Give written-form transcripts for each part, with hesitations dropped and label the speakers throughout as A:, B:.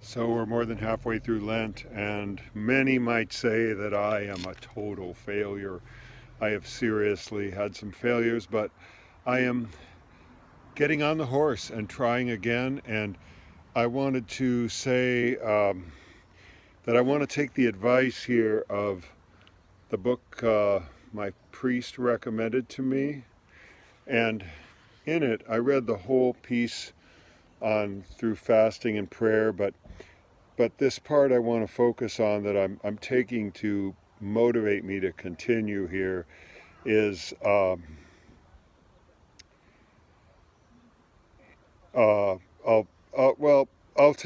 A: So we're more than halfway through Lent, and many might say that I am a total failure. I have seriously had some failures, but I am getting on the horse and trying again. And I wanted to say that I want to take the advice here of the book my priest recommended to me. And in it, I read the whole piece on through fasting and prayer, but this part I want to focus on that I'm taking to motivate me to continue here is I'll tell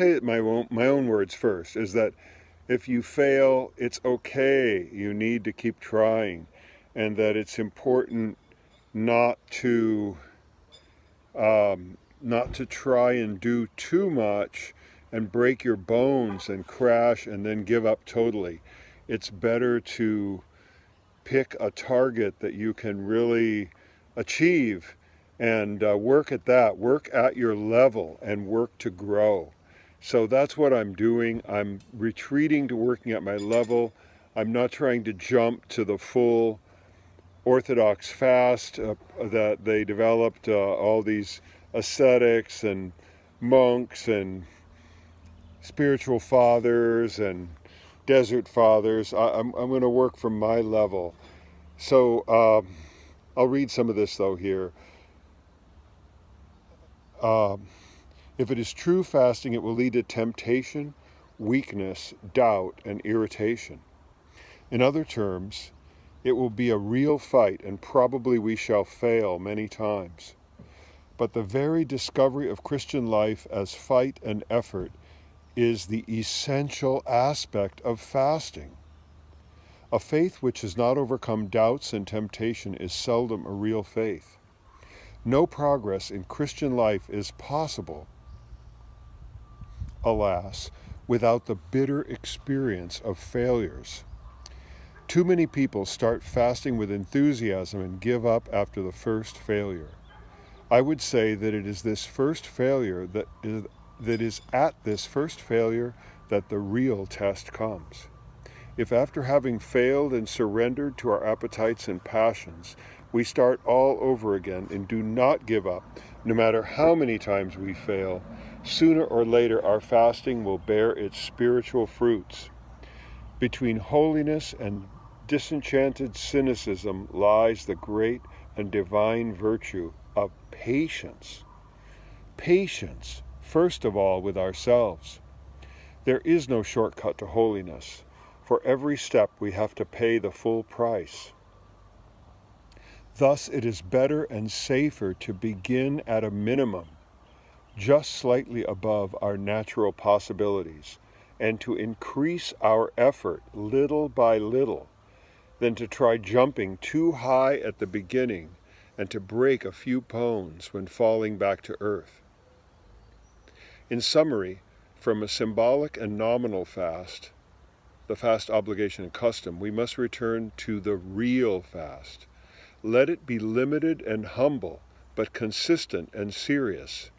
A: it my own words first, is that if you fail, it's okay. You need to keep trying, and that it's important not to try and do too much and break your bones and crash and then give up totally. It's better to pick a target that you can really achieve and work at that, work at your level and work to grow. So that's what I'm doing. I'm retreating to working at my level. I'm not trying to jump to the full Orthodox fast that they developed, all these ascetics and monks and spiritual fathers and desert fathers. I'm going to work from my level. So I'll read some of this though here. If it is true fasting, it will lead to temptation, weakness, doubt, and irritation. In other terms, it will be a real fight, and probably we shall fail many times. But the very discovery of Christian life as fight and effort is the essential aspect of fasting. A faith which has not overcome doubts and temptation is seldom a real faith. No progress in Christian life is possible, alas, without the bitter experience of failures. Too many people start fasting with enthusiasm and give up after the first failure. I would say that it is this first failure that is at this first failure that the real test comes. If after having failed and surrendered to our appetites and passions, we start all over again and do not give up, no matter how many times we fail, sooner or later our fasting will bear its spiritual fruits. Between holiness and disenchanted cynicism lies the great and divine virtue of patience. Patience, first of all, with ourselves. There is no shortcut to holiness. For every step we have to pay the full price. Thus, it is better and safer to begin at a minimum, just slightly above our natural possibilities, and to increase our effort little by little, than to try jumping too high at the beginning and to break a few bones when falling back to earth. In summary, from a symbolic and nominal fast, the fast obligation and custom, we must return to the real fast. Let it be limited and humble, but consistent and serious.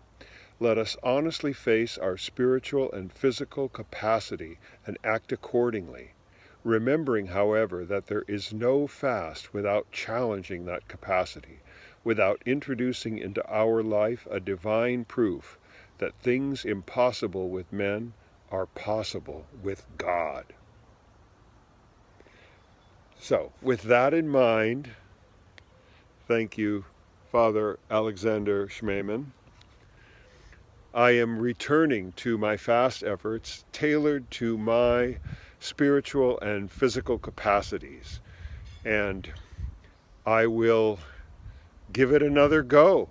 A: Let us honestly face our spiritual and physical capacity and act accordingly, remembering, however, that there is no fast without challenging that capacity, without introducing into our life a divine proof that things impossible with men are possible with God. So, with that in mind, thank you, Father Alexander Schmemann. I am returning to my fast efforts tailored to my spiritual and physical capacities, and I will give it another go.